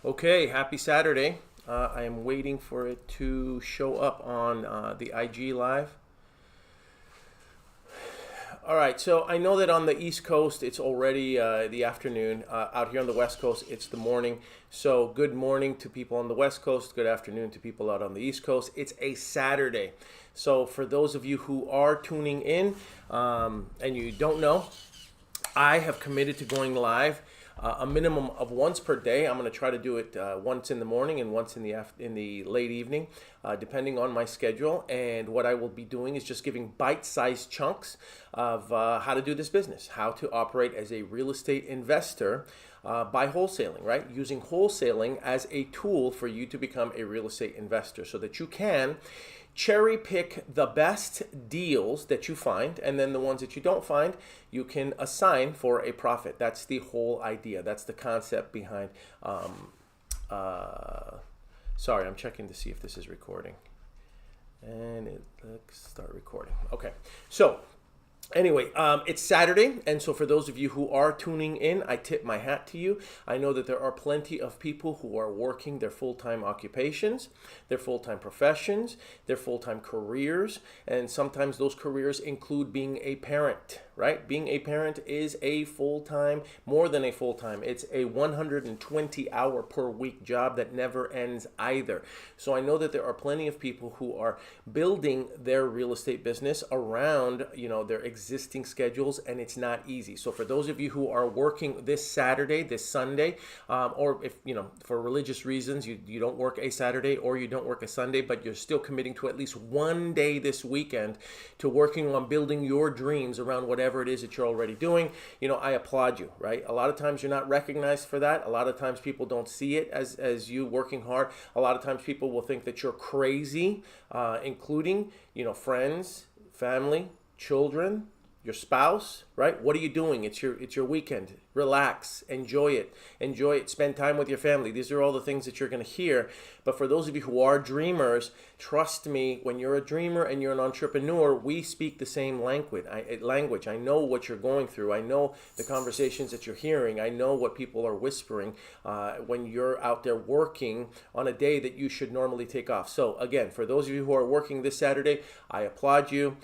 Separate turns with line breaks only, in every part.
Okay, happy Saturday. I am waiting for it to show up on the IG Live. All right, so I know that on the East Coast it's already the afternoon. Out here on the West Coast it's the morning. So good morning to people on the West Coast. Good afternoon to people out on the East Coast. It's a Saturday. So for those of you who are tuning in and you don't know, I have committed to going live a minimum of once per day. I'm going to try to do it once in the morning and once in the late evening, depending on my schedule. And what I will be doing is just giving bite-sized chunks of how to do this business, how to operate as a real estate investor by wholesaling, right? Using wholesaling as a tool for you to become a real estate investor so that you can cherry pick the best deals that you find, and then the ones that you don't find, you can assign for a profit. That's the whole idea. That's the concept behind. Sorry, I'm checking to see if this is recording. And let's start recording. Okay, so anyway, it's Saturday, and so for those of you who are tuning in, I tip my hat to you. I know that there are plenty of people who are working their full-time occupations, their full-time professions, their full-time careers, and sometimes those careers include being a parent, right? Being a parent is a full-time, more than a full-time. It's a 120-hour per week job that never ends either. So I know that there are plenty of people who are building their real estate business around, their existing schedules, and it's not easy. So for those of you who are working this Saturday, this Sunday, or if, for religious reasons, you don't work a Saturday or you don't work a Sunday, but you're still committing to at least one day this weekend to working on building your dreams around whatever it is that you're already doing, I applaud you, right? A lot of times you're not recognized for that. A lot of times people don't see it as you working hard. A lot of times people will think that you're crazy, including, friends, family, children, your spouse, right? What are you doing? It's your weekend. Relax, enjoy it, spend time with your family. These are all the things that you're going to hear. But for those of you who are dreamers, trust me, when you're a dreamer and you're an entrepreneur, we speak the same language. I know what you're going through. I know the conversations that you're hearing. I know what people are whispering when you're out there working on a day that you should normally take off. So again, for those of you who are working this Saturday, I applaud you.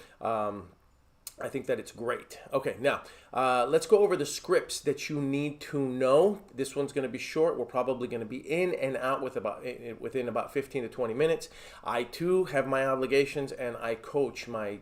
I think that it's great. Okay, now let's go over the scripts that you need to know. This one's going to be short. We're probably going to be in and out within about 15 to 20 minutes. I too have my obligations, and I coach my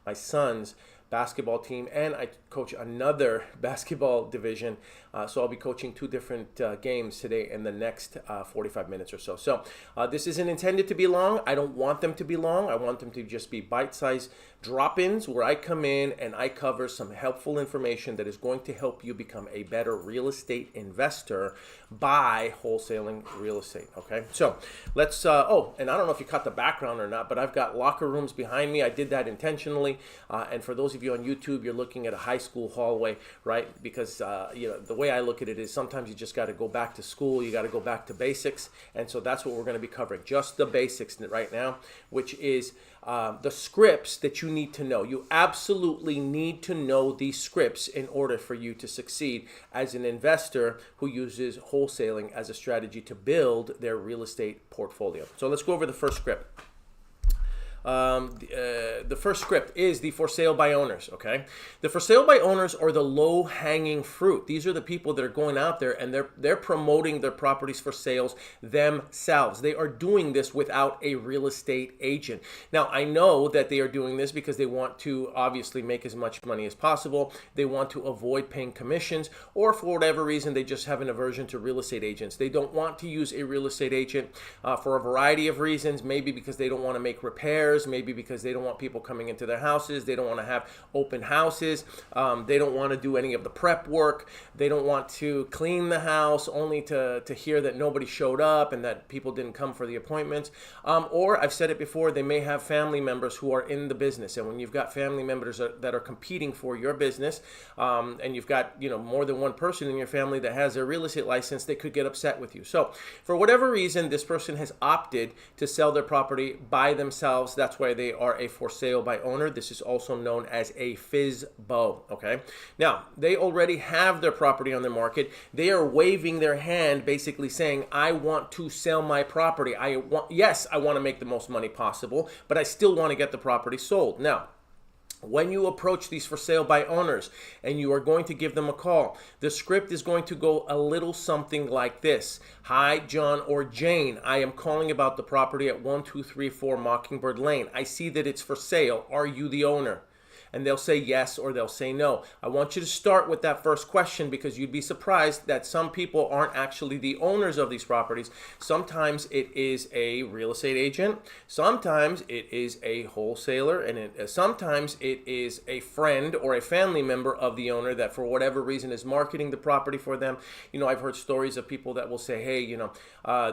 my sons' basketball team, and I coach another basketball division. So I'll be coaching two different games today in the next 45 minutes or so. So this isn't intended to be long. I don't want them to be long. I want them to just be bite-sized drop-ins where I come in and I cover some helpful information that is going to help you become a better real estate investor by wholesaling real estate. Okay, so let's and I don't know if you caught the background or not, but I've got locker rooms behind me. I did that intentionally, and for those of you on YouTube, you're looking at a high school hallway, right? Because the way I look at it is sometimes you just got to go back to school. You got to go back to basics, and so that's what we're going to be covering, just the basics right now, which is the scripts that you need to know. You absolutely need to know these scripts in order for you to succeed as an investor who uses wholesaling as a strategy to build their real estate portfolio. So let's go over the first script. The first script is the for sale by owners, okay? The for sale by owners are the low-hanging fruit. These are the people that are going out there and they're promoting their properties for sales themselves. They are doing this without a real estate agent. Now, I know that they are doing this because they want to obviously make as much money as possible. They want to avoid paying commissions, or for whatever reason, they just have an aversion to real estate agents. They don't want to use a real estate agent for a variety of reasons, maybe because they don't want to make repairs, maybe because they don't want people coming into their houses, they don't want to have open houses, they don't want to do any of the prep work, they don't want to clean the house only to hear that nobody showed up and that people didn't come for the appointments, or I've said it before, they may have family members who are in the business, and when you've got family members that are competing for your business, and you've got more than one person in your family that has a real estate license, they could get upset with you. So for whatever reason, this person has opted to sell their property by themselves. That's why they are a for sale by owner. This is also known as a FSBO, okay? Now, they already have their property on the market. They are waving their hand, basically saying, I want to sell my property. Yes, I want to make the most money possible, but I still want to get the property sold. Now, when you approach these for sale by owners and you are going to give them a call, the script is going to go a little something like this. Hi, John or Jane. I am calling about the property at 1234 Mockingbird Lane. I see that it's for sale. Are you the owner? And they'll say yes or they'll say no. I want you to start with that first question because you'd be surprised that some people aren't actually the owners of these properties. Sometimes it is a real estate agent. Sometimes it is a wholesaler. And sometimes it is a friend or a family member of the owner that for whatever reason is marketing the property for them. You know, I've heard stories of people that will say, hey, you know,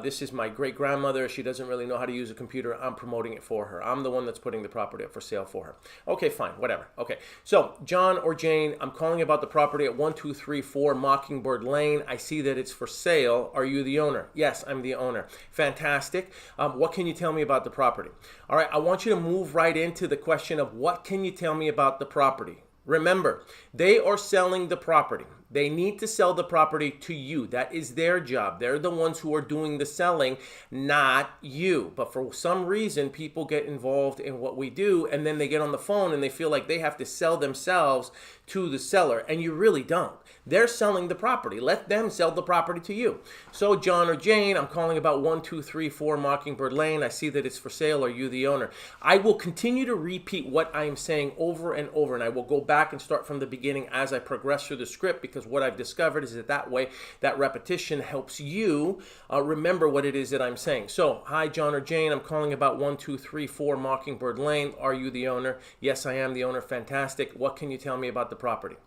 this is my great grandmother. She doesn't really know how to use a computer. I'm promoting it for her. I'm the one that's putting the property up for sale for her. Okay, fine, whatever. Okay, so John or Jane, I'm calling about the property at 1234 Mockingbird Lane. I see that it's for sale. Are you the owner? Yes, I'm the owner. Fantastic. What can you tell me about the property? All right, I want you to move right into the question of what can you tell me about the property? Remember, they are selling the property. They need to sell the property to you. That is their job. They're the ones who are doing the selling, not you. But for some reason, people get involved in what we do, and then they get on the phone and they feel like they have to sell themselves to the seller, and you really don't. They're selling the property. Let them sell the property to you. So John or Jane, I'm calling about 1234 Mockingbird Lane. I see that it's for sale. Are you the owner? I will continue to repeat what I am saying over and over, and I will go back and start from the beginning as I progress through the script, because what I've discovered is that way, that repetition helps you remember what it is that I'm saying. So, hi, John or Jane. I'm calling about 1234 Mockingbird Lane. Are you the owner? Yes, I am the owner. Fantastic. What can you tell me about the property?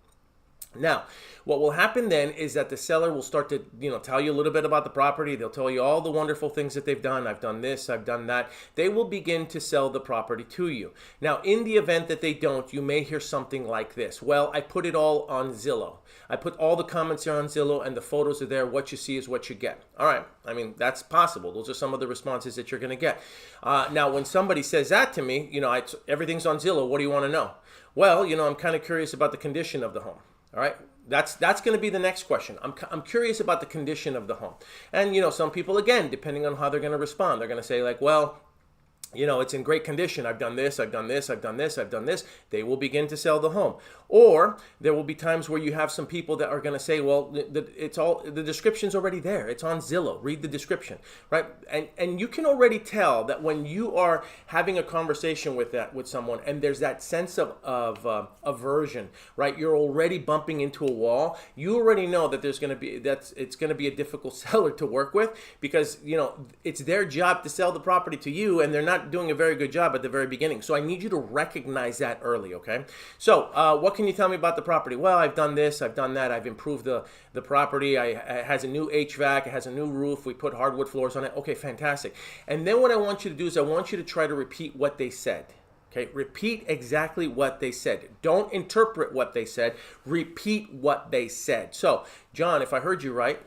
Now, what will happen then is that the seller will start to, tell you a little bit about the property. They'll tell you all the wonderful things that they've done. I've done this, I've done that. They will begin to sell the property to you. Now, in the event that they don't, you may hear something like this. Well, I put it all on Zillow. I put all the comments here on Zillow and the photos are there. What you see is what you get. All right. I mean, that's possible. Those are some of the responses that you're going to get. Now, when somebody says that to me, everything's on Zillow. What do you want to know? Well, I'm kind of curious about the condition of the home. All right, that's going to be the next question. I'm curious about the condition of the home. And, some people, again, depending on how they're going to respond, they're going to say like, well, it's in great condition. I've done this, I've done this, I've done this, I've done this. They will begin to sell the home. Or there will be times where you have some people that are going to say, well, the description's already there. It's on Zillow. Read the description, right? And you can already tell that when you are having a conversation with someone and there's that sense of aversion, right? You're already bumping into a wall. You already know that it's going to be a difficult seller to work with because, it's their job to sell the property to you and they're not doing a very good job at the very beginning. So I need you to recognize that early, okay? So what can you tell me about the property? Well, I've done this, I've done that, I've improved the property, it has a new HVAC, it has a new roof, we put hardwood floors on it. Okay, fantastic. And then what I want you to do is I want you to try to repeat what they said. Okay, repeat exactly what they said. Don't interpret what they said, repeat what they said. So, John, if I heard you right,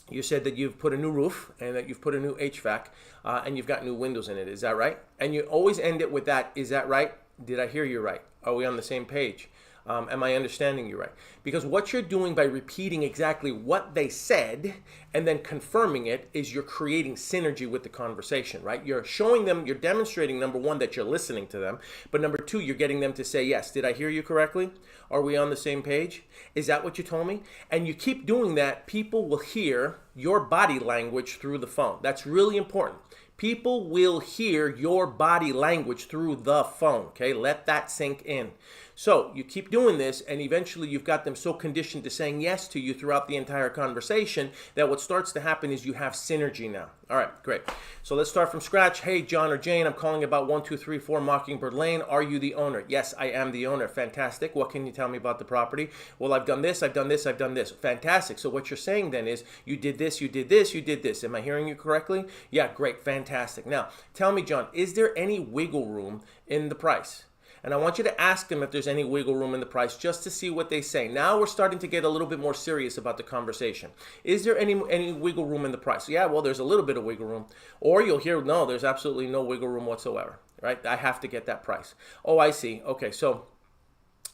you said that you've put a new roof and that you've put a new HVAC and you've got new windows in it. Is that right? And you always end it with that. Is that right? Did I hear you right? Are we on the same page? Am I understanding you right? Because what you're doing by repeating exactly what they said and then confirming it is you're creating synergy with the conversation, right? You're showing them, you're demonstrating, number one, that you're listening to them. But number two, you're getting them to say, yes, did I hear you correctly? Are we on the same page? Is that what you told me? And you keep doing that, people will hear your body language through the phone. That's really important. People will hear your body language through the phone, okay? Let that sink in. So you keep doing this, and eventually you've got them so conditioned to saying yes to you throughout the entire conversation that what starts to happen is you have synergy now. All right, great. So let's start from scratch. Hey, John or Jane, I'm calling about 1234 Mockingbird Lane. Are you the owner? Yes, I am the owner. Fantastic. What can you tell me about the property? Well, I've done this, I've done this, I've done this. Fantastic. So what you're saying then is you did this, you did this, you did this. Am I hearing you correctly? Yeah, great. Fantastic. Now, tell me, John, is there any wiggle room in the price? And I want you to ask them if there's any wiggle room in the price just to see what they say. Now we're starting to get a little bit more serious about the conversation. Is there any wiggle room in the price? Yeah, well, there's a little bit of wiggle room. Or you'll hear, no, there's absolutely no wiggle room whatsoever. right? I have to get that price. Oh, I see. Okay, so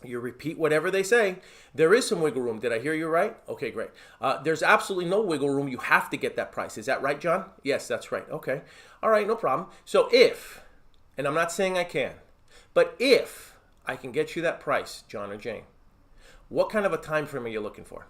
you repeat whatever they say. There is some wiggle room. Did I hear you right? Okay, great. There's absolutely no wiggle room. You have to get that price. Is that right, John? Yes, that's right. Okay. All right, no problem. So if, and I'm not saying I can, but if I can get you that price, John or Jane, what kind of a time frame are you looking for?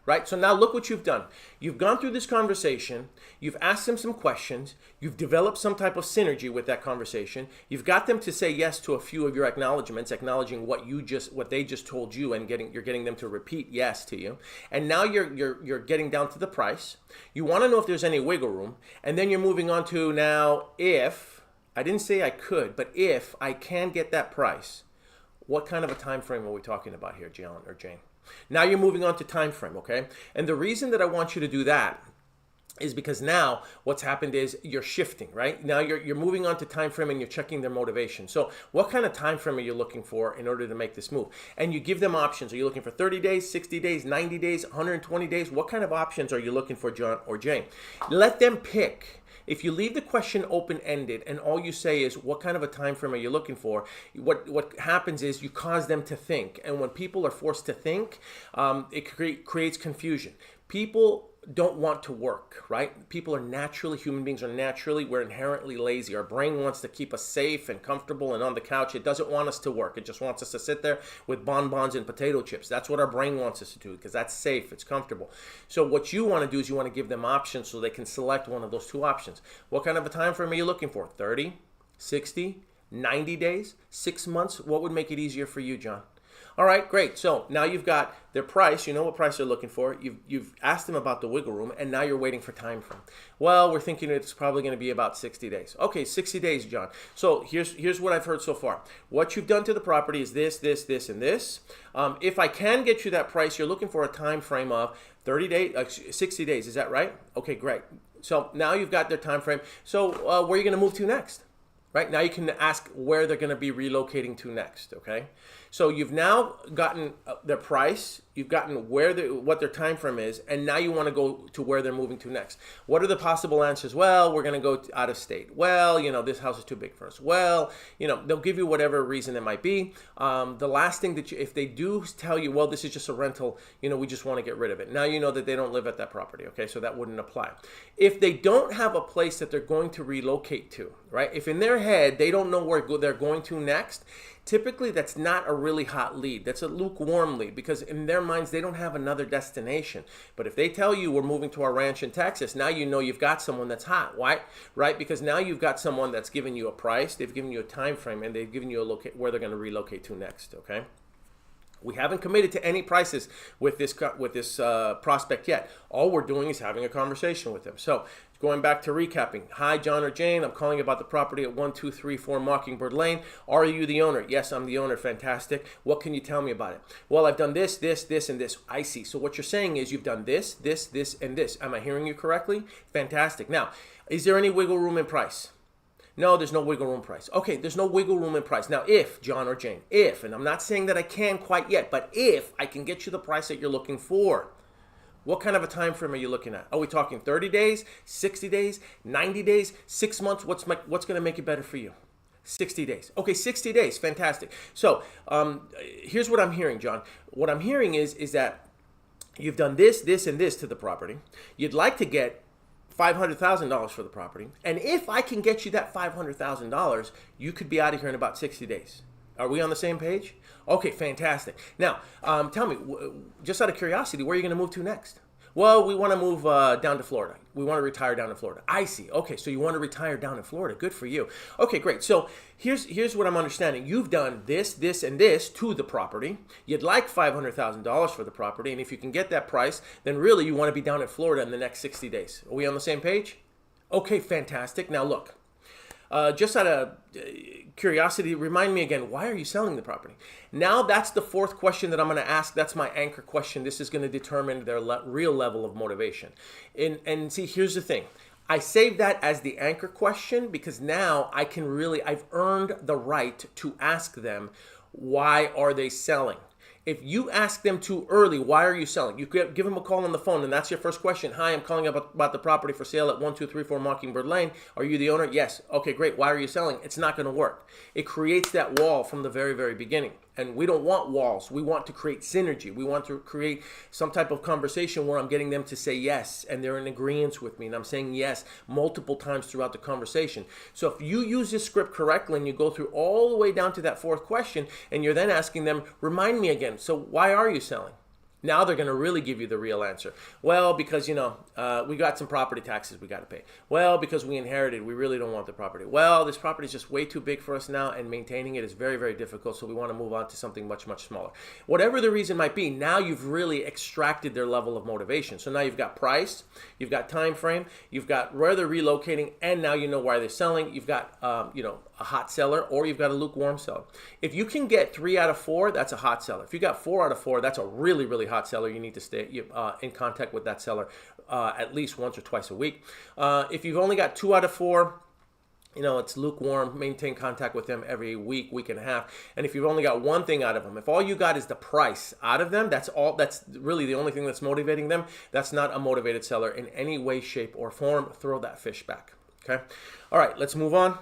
Right? So now look what you've done. You've gone through this conversation. You've asked them some questions. You've developed some type of synergy with that conversation. You've got them to say yes to a few of your acknowledgments, acknowledging what they just told you, and you're getting them to repeat yes to you. And now you're getting down to the price. You want to know if there's any wiggle room, and then you're moving on to now if I didn't say I could, but if I can get that price, what kind of a time frame are we talking about here, John or Jane? Now you're moving on to time frame, okay? And the reason that I want you to do that is because now what's happened is you're shifting, right? Now you're moving on to time frame and you're checking their motivation. So what kind of time frame are you looking for in order to make this move? And you give them options. Are you looking for 30 days, 60 days, 90 days, 120 days? What kind of options are you looking for, John or Jane? Let them pick. If you leave the question open-ended and all you say is, what kind of a time frame are you looking for? What happens is you cause them to think. And when people are forced to think, it creates confusion. People don't want to work, right? People are naturally, human beings are naturally, we're inherently lazy. Our brain wants to keep us safe and comfortable and on the couch. It doesn't want us to work. It just wants us to sit there with bonbons and potato chips. That's what our brain wants us to do because that's safe, it's comfortable. So what you want to do is you want to give them options so they can select one of those two options. What kind of a time frame are you looking for? 30, 60, 90 days, 6 months? What would make it easier for you, John? All right, great. So now you've got their price. You know what price they're looking for. You've asked them about the wiggle room, and now you're waiting for time frame. Well, we're thinking it's probably going to be about 60 days. Okay, 60 days, John. So here's what I've heard so far. What you've done to the property is this, this, this, and this. If I can get you that price, you're looking for a time frame of 30 days, 60 days. Is that right? Okay, great. So now you've got their time frame. So where are you going to move to next? Right now you can ask where they're going to be relocating to next, okay? So you've now gotten their price, you've gotten what their time frame is, and now you want to go to where they're moving to next. What are the possible answers? Well, we're going to go out of state. Well, this house is too big for us. Well, they'll give you whatever reason it might be. The last thing that if they do tell you, well, this is just a rental, we just want to get rid of it. Now you know that they don't live at that property, okay? So that wouldn't apply. If they don't have a place that they're going to relocate to, right? If in their head they don't know where they're going to next, typically that's not a really hot lead. That's a lukewarm lead because in their minds they don't have another destination. But if they tell you we're moving to our ranch in Texas, now you know you've got someone that's hot. Why? Right? Because now you've got someone that's given you a price, they've given you a time frame, and they've given you where they're going to relocate to next, okay? We haven't committed to any prices with this prospect yet. All we're doing is having a conversation with them. So going back to recapping. Hi, John or Jane. I'm calling about the property at 1234 Mockingbird Lane. Are you the owner? Yes, I'm the owner. Fantastic. What can you tell me about it? Well, I've done this, this, this, and this. I see. So what you're saying is you've done this, this, this, and this. Am I hearing you correctly? Fantastic. Now, is there any wiggle room in price? No, there's no wiggle room price. Okay, there's no wiggle room in price. Now, if, John or Jane, and I'm not saying that I can quite yet, but if I can get you the price that you're looking for, what kind of a time frame are you looking at? Are we talking 30 days, 60 days, 90 days, 6 months? What's going to make it better for you? 60 days. Okay, 60 days. Fantastic. So here's what I'm hearing, John. What I'm hearing is that you've done this, this, and this to the property. You'd like to get $500,000 for the property. And if I can get you that $500,000, you could be out of here in about 60 days. Are we on the same page? Okay, fantastic. Now, tell me, just out of curiosity, where are you going to move to next? Well, we want to move down to Florida. We want to retire down to Florida. I see. Okay, so you want to retire down in Florida. Good for you. Okay, great. So here's what I'm understanding. You've done this, this, and this to the property. You'd like $500,000 for the property, and if you can get that price, then really you want to be down in Florida in the next 60 days. Are we on the same page? Okay, fantastic. Now look. Just out of curiosity, remind me again, why are you selling the property? Now that's the fourth question that I'm going to ask. That's my anchor question. This is going to determine their real level of motivation. And see, here's the thing. I save that as the anchor question because now I've earned the right to ask them, why are they selling? If you ask them too early, why are you selling? You give them a call on the phone, and that's your first question. Hi, I'm calling about the property for sale at 1234 Mockingbird Lane. Are you the owner? Yes. Okay, great. Why are you selling? It's not going to work. It creates that wall from the very, very beginning. And we don't want walls. We want to create synergy. We want to create some type of conversation where I'm getting them to say yes, and they're in agreement with me, and I'm saying yes multiple times throughout the conversation. So if you use this script correctly and you go through all the way down to that fourth question, and you're then asking them, remind me again, so why are you selling? Now they're going to really give you the real answer. Well, because, we got some property taxes we got to pay. Well, because we inherited, we really don't want the property. Well, this property is just way too big for us now, and maintaining it is very, very difficult, so we want to move on to something much, much smaller. Whatever the reason might be, now you've really extracted their level of motivation. So now you've got price, you've got time frame, you've got where they're relocating, and now you know why they're selling. You've got, a hot seller, or you've got a lukewarm seller. If you can get 3 out of 4, that's a hot seller. If you got 4 out of 4, that's a really, really hot seller. You need to stay in contact with that seller at least once or twice a week. If you've only got 2 out of 4, it's lukewarm. Maintain contact with them every week, week and a half. And if you've only got one thing out of them, if all you got is the price out of them, that's really the only thing that's motivating them. That's not a motivated seller in any way, shape, or form. Throw that fish back. Okay. All right, let's move on.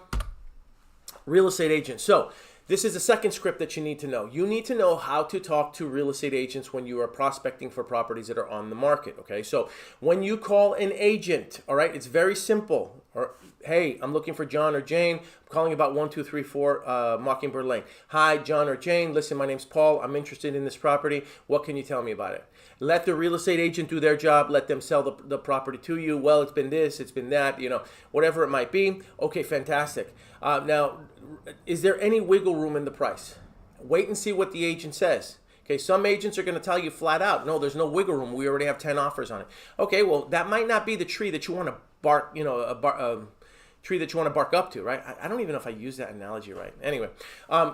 Real estate agent. So this is the second script that you need to know. You need to know how to talk to real estate agents when you are prospecting for properties that are on the market. Okay, so when you call an agent, all right, it's very simple. Or, hey, I'm looking for John or Jane. I'm calling about 1234 Mockingbird Lane. Hi, John or Jane. Listen, my name's Paul. I'm interested in this property. What can you tell me about it? Let the real estate agent do their job. Let them sell the property to you. Well, it's been this, it's been that, whatever it might be. Okay, fantastic. Now, is there any wiggle room in the price? Wait and see what the agent says. Okay, some agents are going to tell you flat out, no, there's no wiggle room. We already have 10 offers on it. Okay, well, that might not be the tree that you want to bark, tree that you want to bark up to, right? I don't even know if I use that analogy right. Anyway,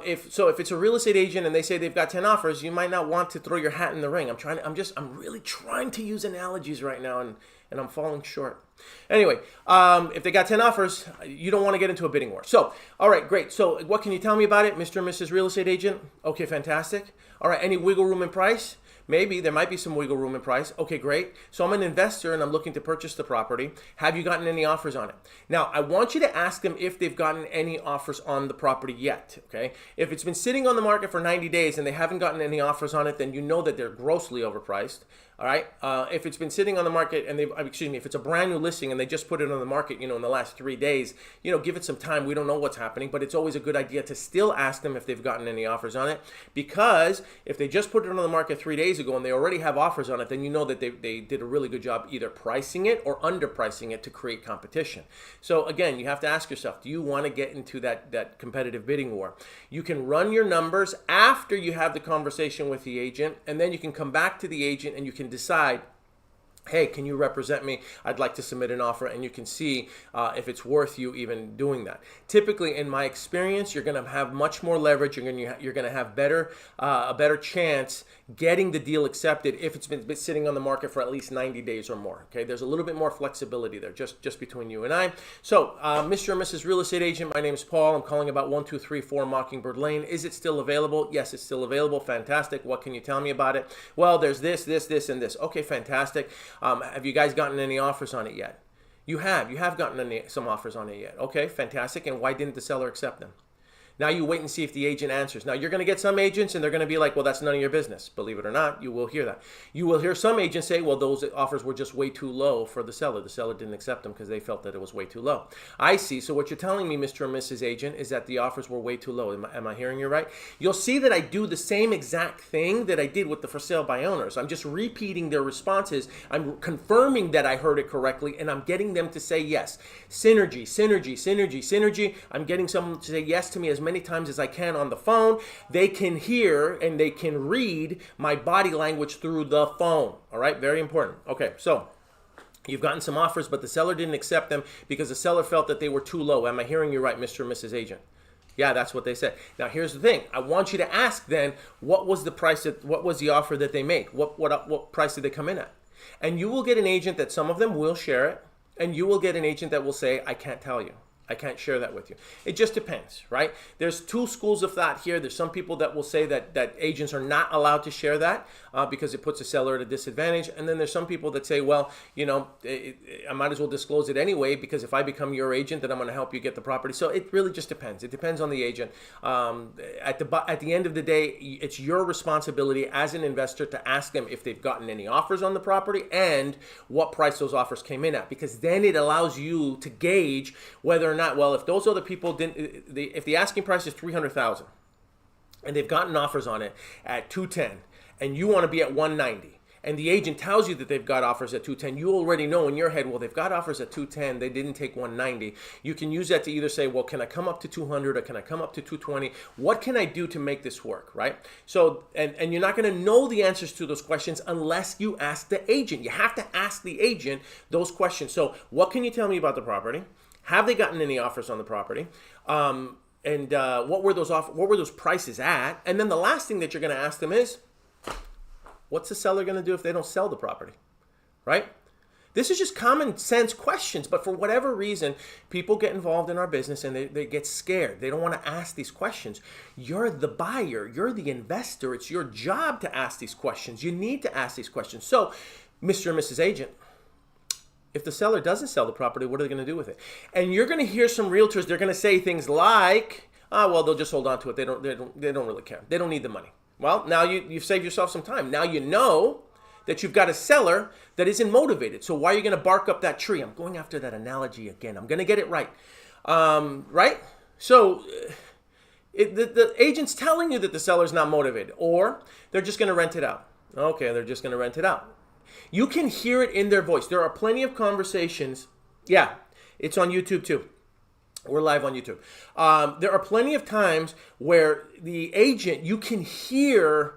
if it's a real estate agent and they say they've got 10 offers, you might not want to throw your hat in the ring. I'm really trying to use analogies right now, and I'm falling short. Anyway, if they got 10 offers, you don't want to get into a bidding war. So, all right, great. So what can you tell me about it, Mr. and Mrs. Real Estate Agent? Okay, fantastic. All right, any wiggle room in price? Maybe there might be some wiggle room in price. Okay, great. So I'm an investor and I'm looking to purchase the property. Have you gotten any offers on it? Now, I want you to ask them if they've gotten any offers on the property yet, okay? If it's been sitting on the market for 90 days and they haven't gotten any offers on it, then you know that they're grossly overpriced. All right. If it's been sitting on the market and if it's a brand new listing and they just put it on the market, in the last 3 days, give it some time. We don't know what's happening, but it's always a good idea to still ask them if they've gotten any offers on it, because if they just put it on the market 3 days ago and they already have offers on it, then you know that they did a really good job either pricing it or underpricing it to create competition. So again, you have to ask yourself, do you want to get into that competitive bidding war? You can run your numbers after you have the conversation with the agent, and then you can come back to the agent and you can decide, hey, can you represent me? I'd like to submit an offer, and you can see if it's worth you even doing that. Typically, in my experience, you're going to have much more leverage. You're going to have a better chance getting the deal accepted if it's been sitting on the market for at least 90 days or more. Okay, there's a little bit more flexibility there, just between you and I. So, Mr. and Mrs. Real Estate Agent, my name is Paul. I'm calling about 1234 Mockingbird Lane. Is it still available? Yes, it's still available. Fantastic. What can you tell me about it? Well, there's this, and this. Okay, fantastic. Have you guys gotten any offers on it yet? You have gotten some offers on it yet. Okay, fantastic. And why didn't the seller accept them? Now you wait and see if the agent answers. Now you're going to get some agents and they're going to be like, well, that's none of your business. Believe it or not, you will hear that. You will hear some agents say, well, those offers were just way too low for the seller. The seller didn't accept them because they felt that it was way too low. I see. So what you're telling me, Mr. and Mrs. Agent, is that the offers were way too low. Am I hearing you right? You'll see that I do the same exact thing that I did with the for sale by owners. I'm just repeating their responses. I'm confirming that I heard it correctly, and I'm getting them to say yes. Synergy, synergy, synergy, synergy. I'm getting someone to say yes to me as many times as I can on the phone. They can hear and they can read my body language through the phone. All right, very important. Okay, so you've gotten some offers, but the seller didn't accept them because the seller felt that they were too low. Am I hearing you right, Mr. and Mrs. Agent? Yeah, that's what they said. Now, here's the thing. I want you to ask then, what was the price? What was the offer that they made? What price did they come in at? And you will get an agent that some of them will share it, and you will get an agent that will say, I can't tell you. I can't share that with you. It just depends, right? There's two schools of thought here. There's some people that will say that agents are not allowed to share that because it puts a seller at a disadvantage. And then there's some people that say, well, I might as well disclose it anyway, because if I become your agent, then I'm going to help you get the property. So it really just depends. It depends on the agent. At the end of the day, it's your responsibility as an investor to ask them if they've gotten any offers on the property and what price those offers came in at, because then it allows you to gauge whether or not, well, if those other people didn't, if the asking price is $300,000 and they've gotten offers on it at 210 and you want to be at 190 and the agent tells you that they've got offers at 210, you already know in your head, well, they've got offers at 210, they didn't take 190. You can use that to either say, well, can I come up to 200 or can I come up to 220? What can I do to make this work, right? So, and you're not going to know the answers to those questions unless you ask the agent. You have to ask the agent those questions. So what can you tell me about the property? Have they gotten any offers on the property? And what were those prices at? And then the last thing that you're going to ask them is, what's the seller going to do if they don't sell the property? Right? This is just common sense questions, but for whatever reason, people get involved in our business and they get scared. They don't want to ask these questions. You're the buyer. You're the investor. It's your job to ask these questions. You need to ask these questions. So, Mr. and Mrs. Agent, if the seller doesn't sell the property, what are they going to do with it? And you're going to hear some realtors, they're going to say things like, well, they'll just hold on to it. They don't really care. They don't need the money. Well, now you've saved yourself some time. Now you know that you've got a seller that isn't motivated. So why are you going to bark up that tree? I'm going after that analogy again. I'm going to get it right. Right? So the agent's telling you that the seller's not motivated, or they're just going to rent it out. Okay, they're just going to rent it out. You can hear it in their voice. There are plenty of conversations. Yeah, it's on YouTube too. We're live on YouTube. There are plenty of times where the agent, you can hear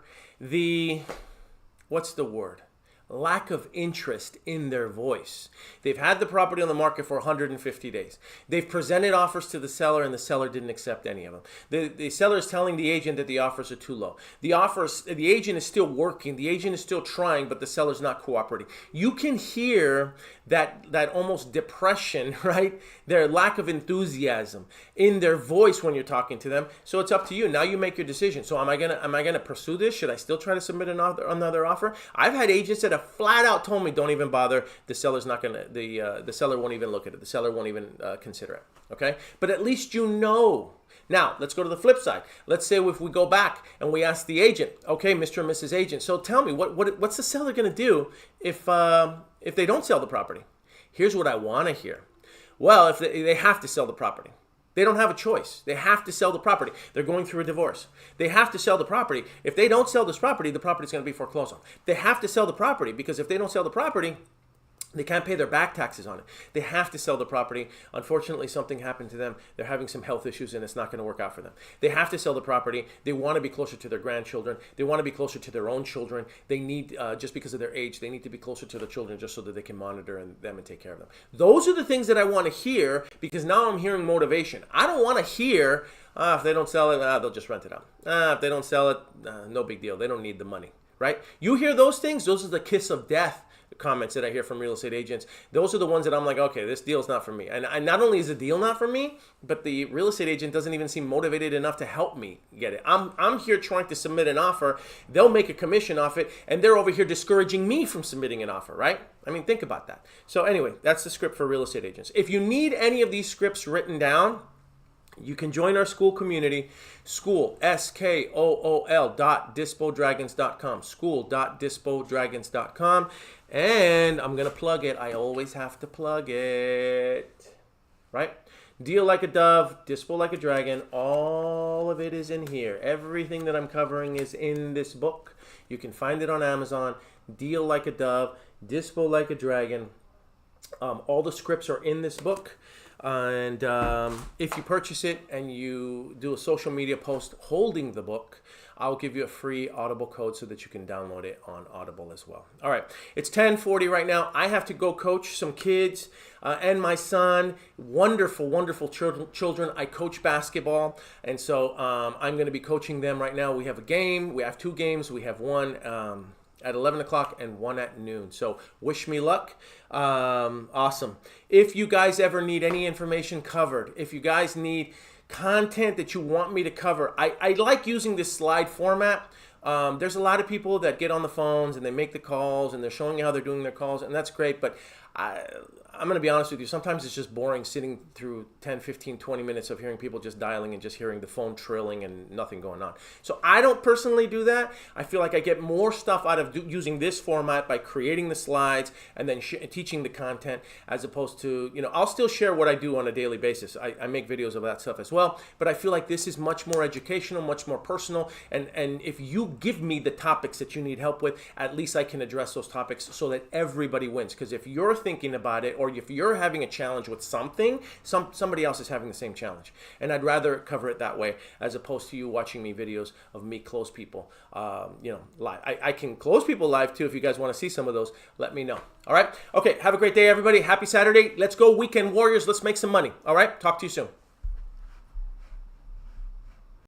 what's the word? Lack of interest in their voice. They've had the property on the market for 150 days. They've presented offers to the seller and the seller didn't accept any of them. The seller is telling the agent that the offers are too low. The agent is still working. The agent is still trying, but the seller's not cooperating. You can hear that almost depression, right? Their lack of enthusiasm in their voice when you're talking to them. So it's up to you. Now you make your decision. So am I gonna pursue this? Should I still try to submit another offer? I've had agents that have flat out told me, don't even bother. The seller's not gonna. The seller won't even look at it. The seller won't even consider it. Okay, but at least you know. Now, let's go to the flip side. Let's say if we go back and we ask the agent, okay, Mr. and Mrs. Agent, so tell me, what's the seller going to do if they don't sell the property? Here's what I want to hear. Well, if they have to sell the property. They don't have a choice. They have to sell the property. They're going through a divorce. They have to sell the property. If they don't sell this property, the property's going to be foreclosed on. They have to sell the property because if they don't sell the property, they can't pay their back taxes on it. They have to sell the property. Unfortunately, something happened to them. They're having some health issues and it's not going to work out for them. They have to sell the property. They want to be closer to their grandchildren. They want to be closer to their own children. They need, just because of their age, they need to be closer to their children just so that they can monitor them and take care of them. Those are the things that I want to hear because now I'm hearing motivation. I don't want to hear, if they don't sell it, they'll just rent it out. If they don't sell it, no big deal. They don't need the money, right? You hear those things, those are the kiss of death comments that I hear from real estate agents. Those are the ones that I'm like, okay, this deal's not for me. And not only is the deal not for me, but the real estate agent doesn't even seem motivated enough to help me get it. I'm here trying to submit an offer. They'll make a commission off it, and they're over here discouraging me from submitting an offer, right? I mean, think about that. So anyway, that's the script for real estate agents. If you need any of these scripts written down, you can join our school community, school, SKOOL.dispodragons.com, school.dispodragons.com. And I'm going to plug it. I always have to plug it, right? Deal like a dove, dispo like a dragon. All of it is in here. Everything that I'm covering is in this book. You can find it on Amazon. Deal like a dove, dispo like a dragon. All the scripts are in this book. And if you purchase it and you do a social media post holding the book, I'll give you a free Audible code so that you can download it on Audible as well. All right, it's 10:40 right now. I have to go coach some kids and my son. Wonderful, wonderful children. I coach basketball, and so I'm going to be coaching them right now. We have a game. We have two games. We have one at 11 o'clock and one at noon. So wish me luck. Awesome. If you guys ever need any information covered, if you guys need content that you want me to cover, I like using this slide format. There's a lot of people that get on the phones and they make the calls and they're showing you how they're doing their calls, and that's great, but I'm going to be honest with you. Sometimes it's just boring sitting through 10, 15, 20 minutes of hearing people just dialing and just hearing the phone trilling and nothing going on. So I don't personally do that. I feel like I get more stuff out of using this format by creating the slides and then teaching the content, as opposed to, I'll still share what I do on a daily basis. I make videos of that stuff as well, but I feel like this is much more educational, much more personal. And if you give me the topics that you need help with, at least I can address those topics so that everybody wins. Because if you're thinking about it, or if you're having a challenge with something, somebody else is having the same challenge. And I'd rather cover it that way, as opposed to you watching me videos of me close people, live. I can close people live too. If you guys want to see some of those, let me know. All right. Okay. Have a great day, everybody. Happy Saturday. Let's go, Weekend Warriors. Let's make some money. All right. Talk to you soon.